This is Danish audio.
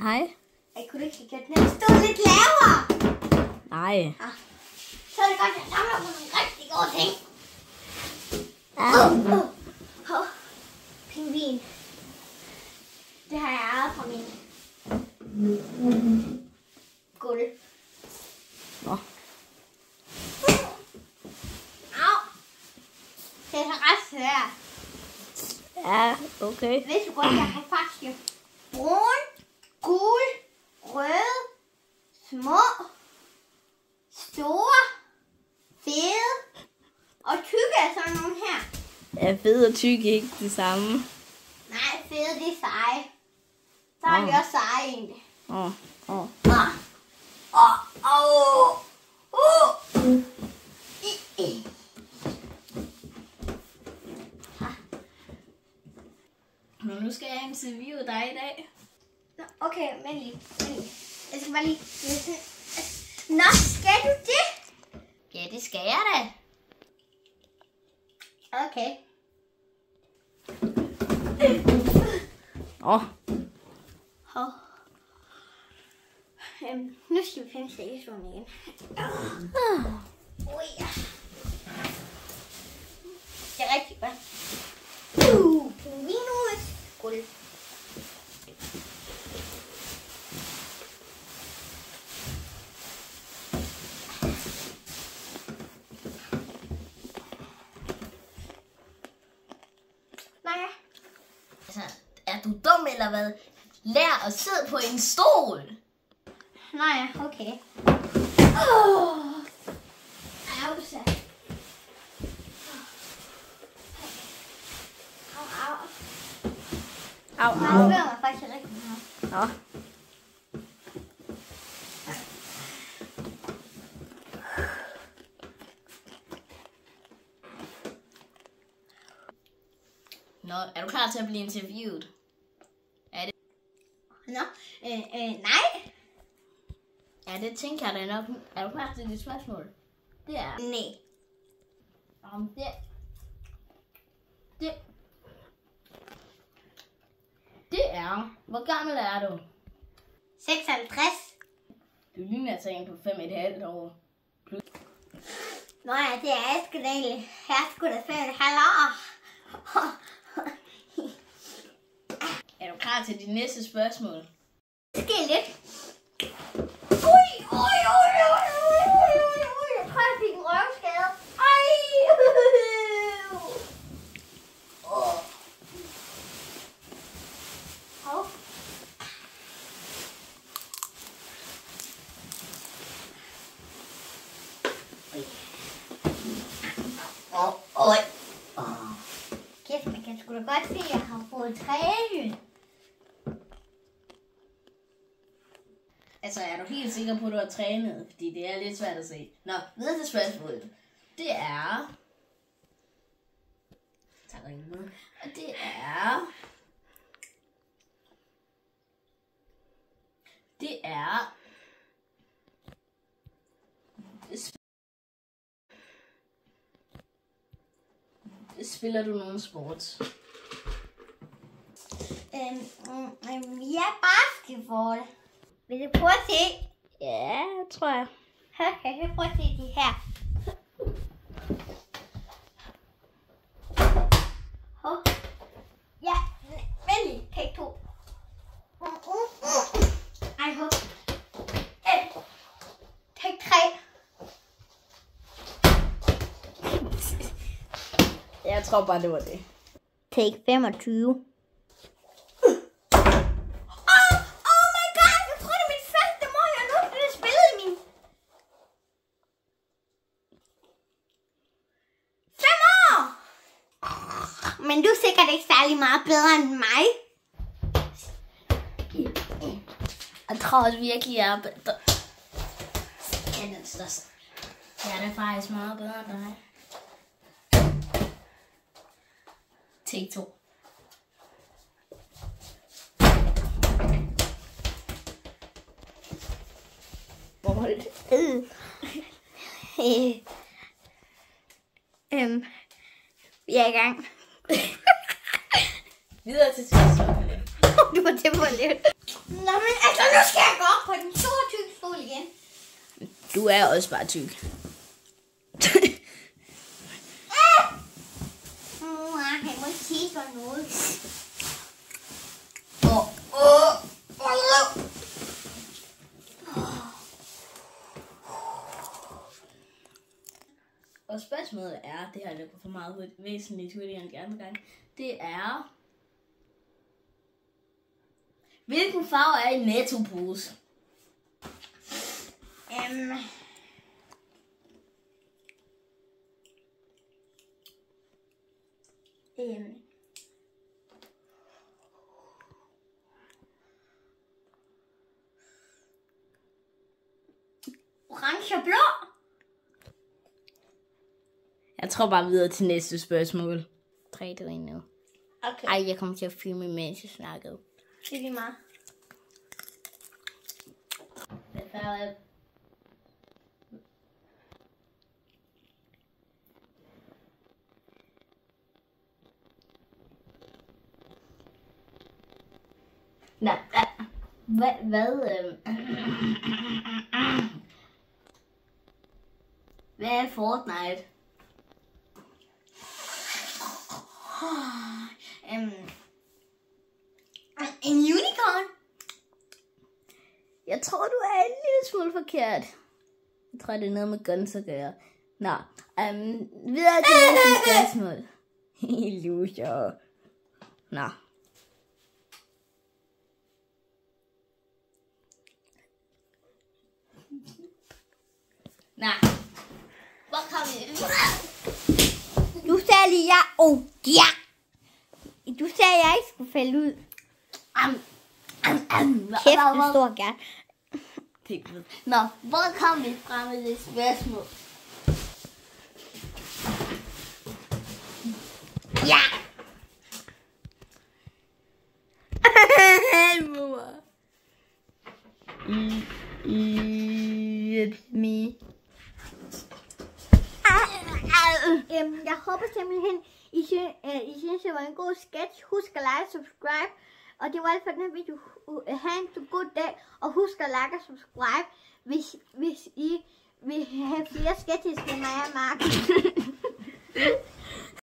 Hej. Jeg kunne ikke gøre den her stå lidt lavere. Nej. Ja. Så er det godt, at jeg samler på nogle rigtig gode ting. Pingvin. Det har jeg ejet fra min gulv. Nå. Au. Det er så ret svært. Ja, okay. Hvis du godt, jeg har faktisk brun, gul, rød, små, store, fede og tykke er sådan nogle her. Er fed og tyk ikke det samme? Nej, fede det er seje. Så er vi også seje egentlig. Men nu skal jeg interviewe dig i dag. Okay, men lige. Jeg skal bare lige... Nå, skal du det? Ja, det skal jeg da. Okay. Nu skal vi finde stationen igen. Ja. Det er rigtig godt. Pingvinus. Guld. Nej. Altså, er du dum eller hvad? Lær at sidde på en stol. Nej, okay. Au. Au. Nu gør jeg faktisk rigtig meget. Nå. Nå, er du klar til at blive interviewet? Er det? Nå, nej. Ja, det tænker jeg da nok. Er du klar til dit spørgsmål? Det er... Nej. Om det... Det er... Hvor gammel er du? 56. Du ligner altså en på 5,5 år. Nå ja, det er jeg sgu da egentlig. Jeg er sgu da 5,5 år. Er du klar til dit næste spørgsmål? Det sker lidt. Ui. Jeg tror, jeg fik en røvskade. Ej. Kæft, man kan sgu da godt se, at jeg har fået træning. Altså, er du helt sikker på, at du har trænet? Fordi det er lidt svært at se. Nå, videre til spørgsmålet. Det er... Og det er... Det er... Spiller du nogen sport? Ja, basketball. Vil du prøve at se? Ja, tror jeg. Okay, jeg prøver at se de her. Ja, venlig. Take 2. Ej, hop. Take 3. Jeg tror bare, det var det. Take 25. Men du er sikkert ikke særlig meget bedre end mig. Jeg tror også virkelig, jeg er bedre. Ja, den største. Jeg er da faktisk meget bedre end dig. Take 2. Vi er i gang. Videre til spørgsmålet. Du var til på lidt. Nå, men altså, nu skal jeg gå op på den store tykke stol igen. Du er også bare tyk. Han må ikke sige sådan noget. Og spørgsmålet er, det her løber for meget væsentligt hurtigere end de andre gange, det er, hvilken farve er i Netto-pose? Orange og blå. Jeg tror bare videre til næste spørgsmål. 3, 2, 1 nu. Okay. Ej, jeg kommer til at filme, mens jeg snakkede. Det er lige meget. Hvad farve? Nej, hvad er Fortnite? En unicorn. Jeg tror, du er en lille smule forkert. Jeg tror, det er noget med guns at gøre. Nå, videre til næste spørgsmål. Loser. Nå. Nej. Hvor kom vi? Du sagde lige ja. Ja. Du sagde, at jeg ikke skulle falde ud. Kæft, du står gerne. Nå, hvor kom vi fra med det spørgsmål? Ja. Mor. Me. Jeg håber simpelthen, I synes, det var en god sketch. Husk at like og subscribe. Og det var alt for den her video. Ha' en god dag. Og husk at like og subscribe, hvis I vil have flere sketches med mig og Mark.